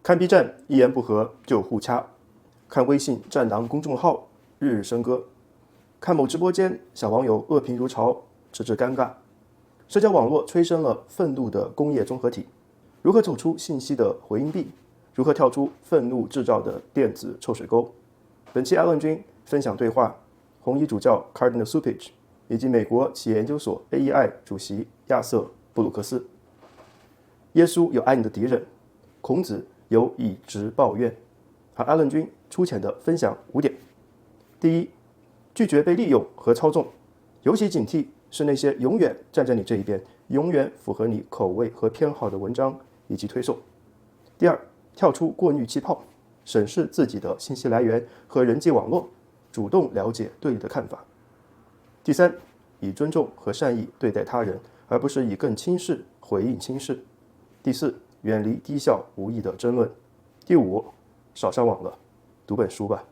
看 B 站一言不合就互掐，看微信战狼公众号日日笙歌，看某直播间小网友恶评如潮，直至尴尬。社交网络催生了愤怒的工业综合体，如何走出信息的回音壁？如何跳出愤怒制造的电子臭水沟？本期艾伦君分享对话红衣主教 Cupich 以及美国企业研究所 AEI 主席亚瑟布鲁克斯。耶稣有爱你的敌人，孔子有以直报怨。好，艾伦君粗浅的分享5点。第一，拒绝被利用和操纵，尤其警惕是那些永远站在你这一边、永远符合你口味和偏好的文章以及推送。第二，跳出过滤气泡，审视自己的信息来源和人际网络，主动了解对你的看法。第三，以尊重和善意对待他人，而不是以更轻视回应轻视。第四，远离低效无益的争论。第五，少上网了，读本书吧。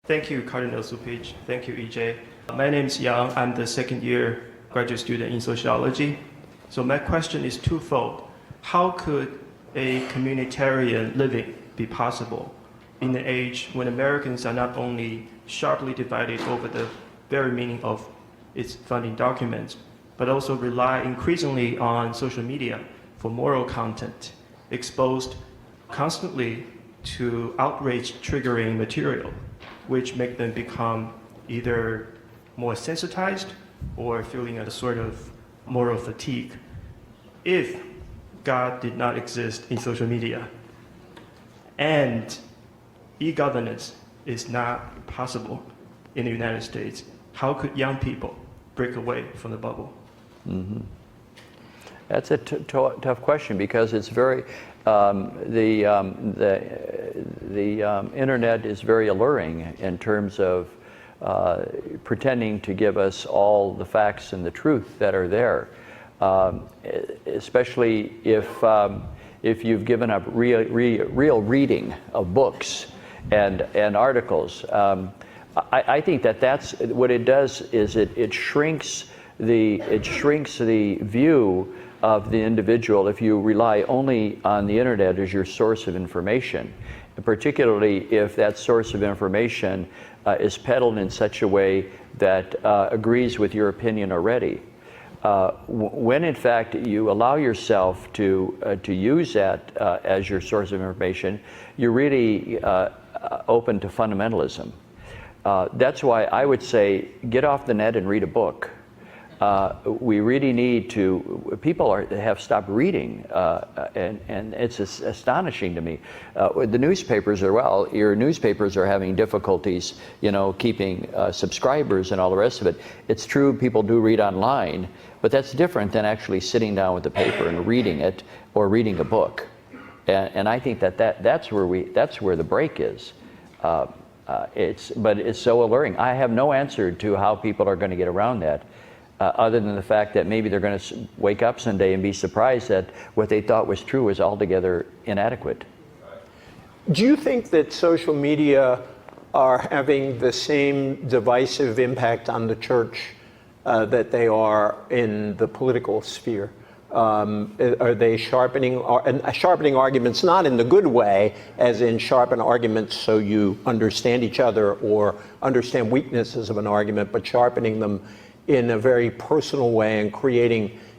Thank you, Cardinal Cupich. Thank you, EJ. My name is Yang. I'm the second year graduate student in sociology. So my question is twofold. How could a communitarian living be possible in an age when Americans are not only sharply divided over the very meaning of its founding documents, but also rely increasingly on social media for moral content, exposed constantly to outrage-triggering material, which make them become either more sensitized or feeling a sort of moral fatigue. If God did not exist in social media and e-governance is not possible in the United States, how could young people break away from the bubble? Mm-hmm. That's a tough question because it's very the internet is very alluring in terms of pretending to give us all the facts and the truth that are there, especially if you've given up real reading of books and articles. I think that's what it does is it shrinks the view of the individual if you rely only on the internet as your source of information, and particularly if that source of information is peddled in such a way that agrees with your opinion already. When in fact you allow yourself to use that as your source of information, you're really open to fundamentalism. That's why I would say get off the net and read a book. We really need to, people have stopped reading, and it's astonishing to me. The newspapers your newspapers are having difficulties, keeping subscribers and all the rest of it. It's true people do read online, but that's different than actually sitting down with the paper and reading it or reading a book. And I think that's where the break is. But it's so alluring. I have no answer to how people are going to get around that. Other than the fact that maybe they're going to wake up someday and be surprised that what they thought was true is altogether inadequate. Do you think that social media are having the same divisive impact on the church that they are in the political sphere? Are they sharpening arguments, not in the good way, as in sharpen arguments so you understand each other or understand weaknesses of an argument, but sharpening them in a very personal way and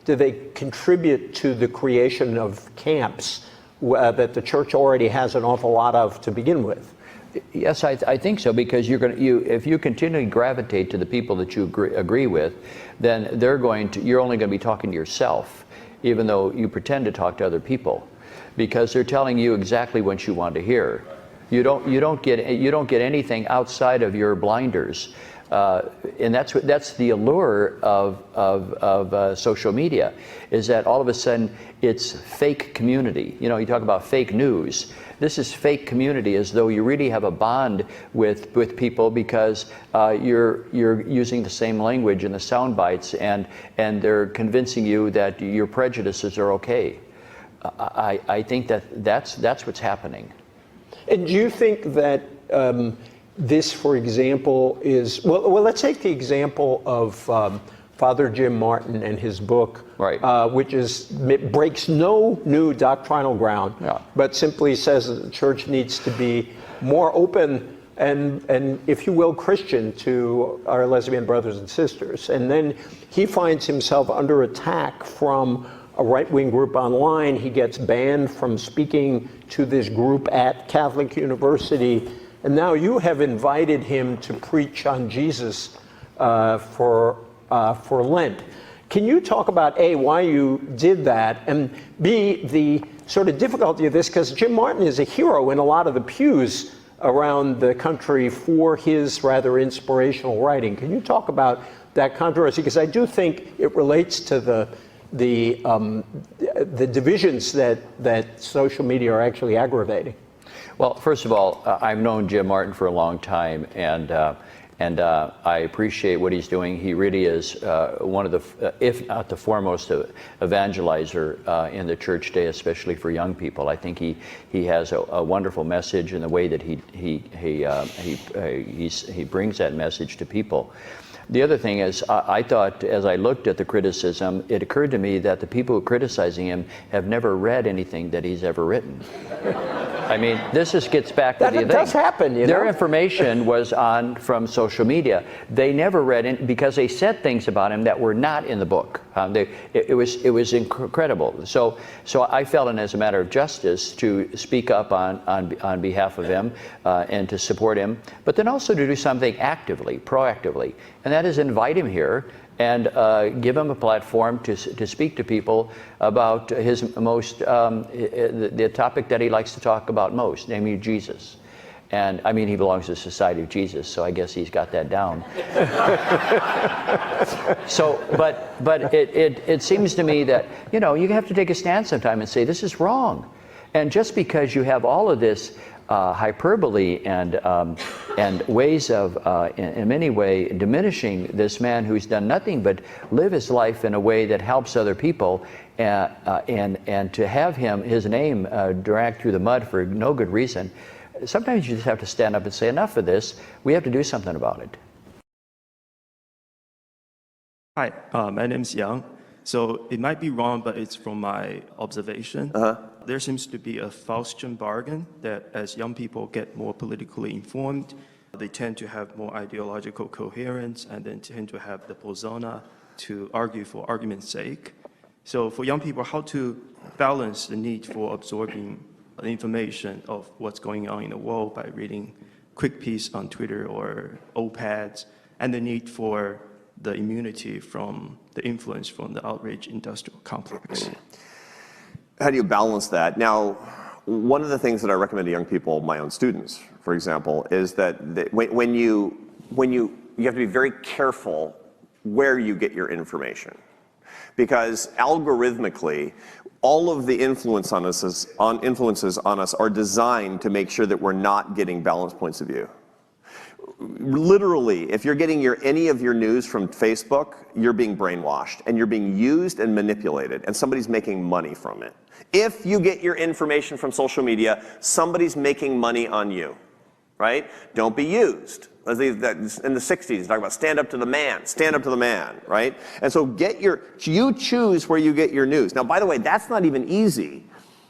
do they contribute to the creation of camps that the church already has an awful lot of to begin with? Yes, I think so, because if you continually gravitate to the people that you agree with, then you're only going to be talking to yourself, even though you pretend to talk to other people, because they're telling you exactly what you want to hear. You don't get anything outside of your blinders. And that's the allure of social media, is that all of a sudden it's fake community. You talk about fake news. This is fake community, as though you really have a bond with people because you're using the same language and the sound bites, and they're convincing you that your prejudices are okay. I think that's what's happening. And do you think that this, for example, is well? Let's take the example of Father Jim Martin and his book, Right. Which breaks no new doctrinal ground, Yeah. but simply says that the church needs to be more open and, if you will, Christian to our lesbian brothers and sisters. And then he finds himself under attack from a right-wing group online. He gets banned from speaking to this group at Catholic University. And now you have invited him to preach on Jesus for Lent. Can you talk about, A, why you did that, and B, the sort of difficulty of this, because Jim Martin is a hero in a lot of the pews around the country for his rather inspirational writing. Can you talk about that controversy? Because I do think it relates to the divisions that social media are actually aggravating. Well, first of all, I've known Jim Martin for a long time, and I appreciate what he's doing. He really is one of the, if not the foremost evangelizer in the church today, especially for young people. I think he has a wonderful message in the way that he brings that message to people. The other thing is, I thought, as I looked at the criticism, it occurred to me that the people who are criticizing him have never read anything that he's ever written. I mean, this just gets back to the thing. That does happen, you know. Their information was from social media. They never read it because they said things about him that were not in the book. It was incredible. So I felt it as a matter of justice to speak up on behalf of him and to support him, but then also to do something actively, proactively, and that is invite him here and give him a platform to speak to people about his most, the topic that he likes to talk about most, namely Jesus. And I mean, he belongs to the Society of Jesus, so I guess he's got that down. So, but it seems to me that, you know, you have to take a stand sometime and say, this is wrong. And just because you have all of this hyperbole and ways of, in many ways, diminishing this man who's done nothing but live his life in a way that helps other people, and to have his name dragged through the mud for no good reason, sometimes you just have to stand up and say, enough of this. We have to do something about it. Hi, my name's Yang. So it might be wrong, but it's from my observation. There seems to be a Faustian bargain that as young people get more politically informed, they tend to have more ideological coherence and then tend to have the persona to argue for argument's sake. So for young people, how to balance the need for absorbing the information of what's going on in the world by reading quick piece on Twitter or OPADs, and the need for the immunity from the influence from the outrage industrial complex. How do you balance that? Now, one of the things that I recommend to young people, my own students, for example, is that when you have to be very careful where you get your information, because algorithmically, all of the influences on us are designed to make sure that we're not getting balanced points of view. Literally, if you're getting any of your news from Facebook, you're being brainwashed and you're being used and manipulated, and somebody's making money from it. If you get your information from social media, somebody's making money on you, right? Don't be used. In the 60s, talk about stand up to the man, right? And so you choose where you get your news. Now, by the way, that's not even easy.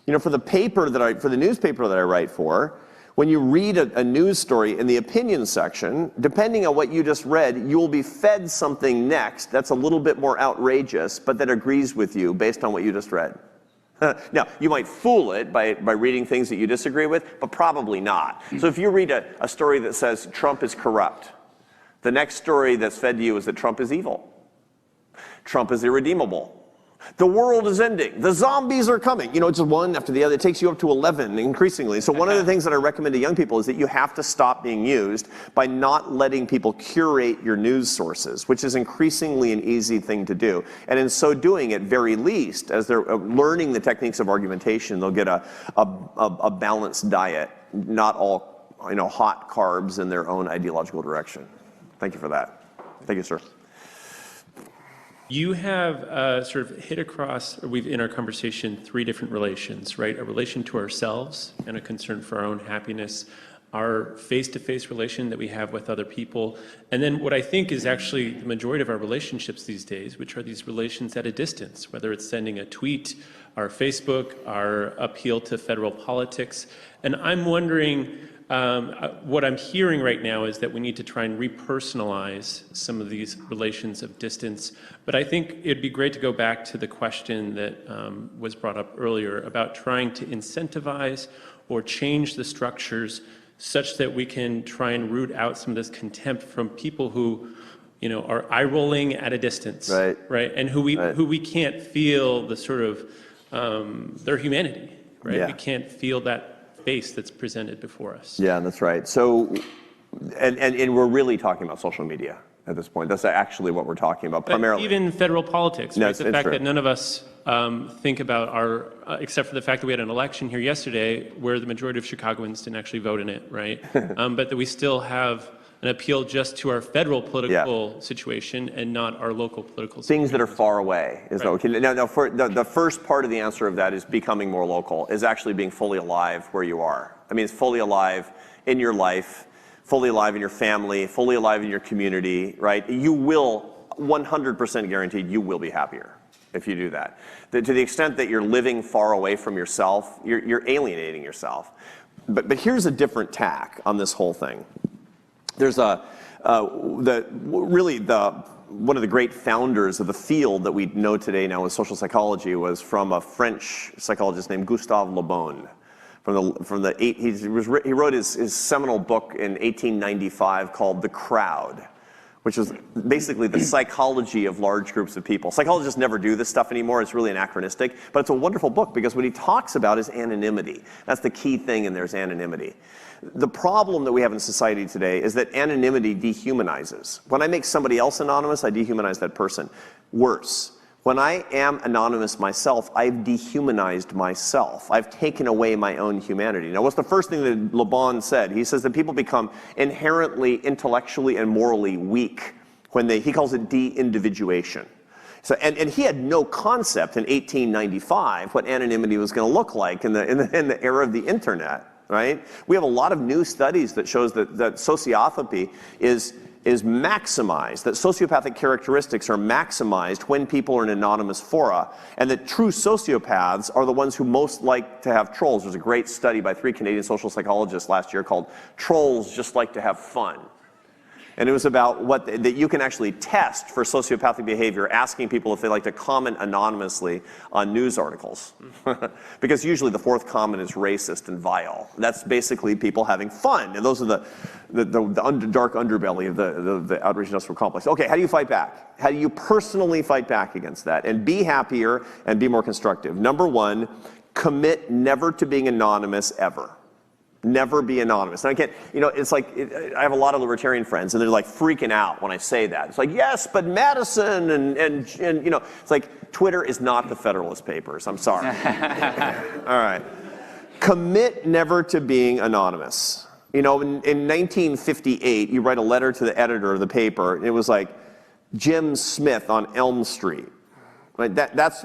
You know, for the newspaper that I write for, when you read a news story in the opinion section, depending on what you just read, you'll be fed something next that's a little bit more outrageous, but that agrees with you based on what you just read. Now, you might fool it by reading things that you disagree with, but probably not. So if you read a story that says Trump is corrupt, the next story that's fed to you is that Trump is evil. Trump is irredeemable. The world is ending. The zombies are coming. You know, just one after the other. It takes you up to 11 increasingly. So one of the things that I recommend to young people is that you have to stop being used by not letting people curate your news sources, which is increasingly an easy thing to do. And in so doing, at very least, as they're learning the techniques of argumentation, they'll get a balanced diet, not all, you know, hot carbs in their own ideological direction. Thank you for that. Thank you, sir. You have sort of hit across, in our conversation, three different relations, right? A relation to ourselves and a concern for our own happiness, our face-to-face relation that we have with other people, and then what I think is actually the majority of our relationships these days, which are these relations at a distance, whether it's sending a tweet, our Facebook, our appeal to federal politics. And I'm wondering, what I'm hearing right now is that we need to try and repersonalize some of these relations of distance. But I think it'd be great to go back to the question that was brought up earlier about trying to incentivize or change the structures such that we can try and root out some of this contempt from people who, are eye-rolling at a distance, right? And who we can't feel the sort of their humanity, right? Yeah. We can't feel that face that's presented before us. Yeah, that's right. So, and we're really talking about social media at this point. That's actually what we're talking about primarily. But even federal politics, No, right? The fact true. that none of us think about our, except for the fact that we had an election here yesterday where the majority of Chicagoans didn't actually vote in it, right? But that we still have an appeal just to our federal political situation and not our local political situation. Things that are far away is okay. Now, for the first part of the answer of that is becoming more local, is actually being fully alive where you are. I mean, it's fully alive in your life, fully alive in your family, fully alive in your community, right? You will, 100% guaranteed, you will be happier if you do that. To the extent that you're living far away from yourself, you're alienating yourself. But here's a different tack on this whole thing. There's one of the great founders of the field that we know today now as social psychology was from a French psychologist named Gustave Le Bon. He wrote his seminal book in 1895 called The Crowd, which is basically the psychology of large groups of people. Psychologists never do this stuff anymore. It's really anachronistic, but it's a wonderful book because what he talks about is anonymity. That's the key thing, and there's anonymity. The problem that we have in society today is that anonymity dehumanizes. When I make somebody else anonymous, I dehumanize that person. Worse, when I am anonymous myself, I've dehumanized myself. I've taken away my own humanity. Now, what's the first thing that Le Bon said? He says that people become inherently intellectually and morally weak when he calls it de-individuation. So, and he had no concept in 1895 what anonymity was going to look like in the era of the internet. Right? We have a lot of new studies that shows that sociopathy is maximized, that sociopathic characteristics are maximized when people are in anonymous fora, and that true sociopaths are the ones who most like to have trolls. There's a great study by 3 Canadian social psychologists last year called "Trolls Just Like to Have Fun." And it was about that you can actually test for sociopathic behavior, asking people if they like to comment anonymously on news articles. Because usually the fourth comment is racist and vile. That's basically people having fun. And those are the dark underbelly of the outrage industrial complex. Okay, how do you fight back? How do you personally fight back against that? And be happier and be more constructive. Number one, commit never to being anonymous ever. Never be anonymous. And I can't, it's like, I have a lot of libertarian friends and they're like freaking out when I say that. It's like, yes, but Madison and it's like Twitter is not the Federalist Papers. I'm sorry. All right. Commit never to being anonymous. In 1958, you write a letter to the editor of the paper and it was like Jim Smith on Elm Street. Right?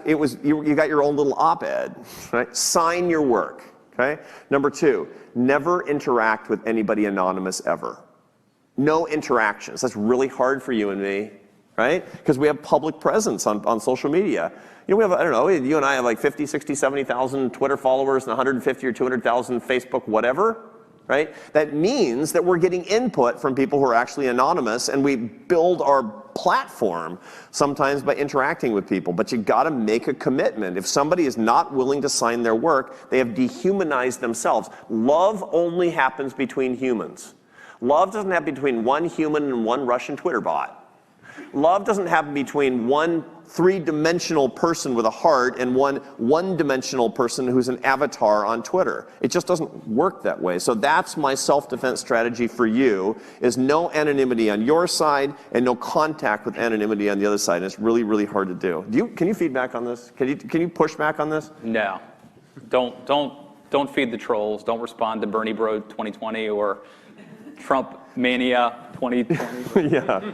You got your own little op-ed, right? Sign your work. Okay? Number two, never interact with anybody anonymous ever. No interactions. That's really hard for you and me, right? Because we have public presence on social media. We have, I don't know, you and I have like 50, 60, 70,000 Twitter followers and 150 or 200,000 Facebook whatever, right? That means that we're getting input from people who are actually anonymous, and we build our platform sometimes by interacting with people, but you got to make a commitment. If somebody is not willing to sign their work, they have dehumanized themselves. Love only happens between humans. Love doesn't happen between one human and one Russian Twitter bot. Love doesn't happen between one three-dimensional person with a heart and one one-dimensional person who's an avatar on Twitter. It just doesn't work that way. So that's my self-defense strategy for you, is no anonymity on your side and no contact with anonymity on the other side. And it's really, really hard to do. Can you feedback on this? Can you push back on this? No. Don't feed the trolls. Don't respond to Bernie Bro 2020 or Trump Mania 2020. Yeah.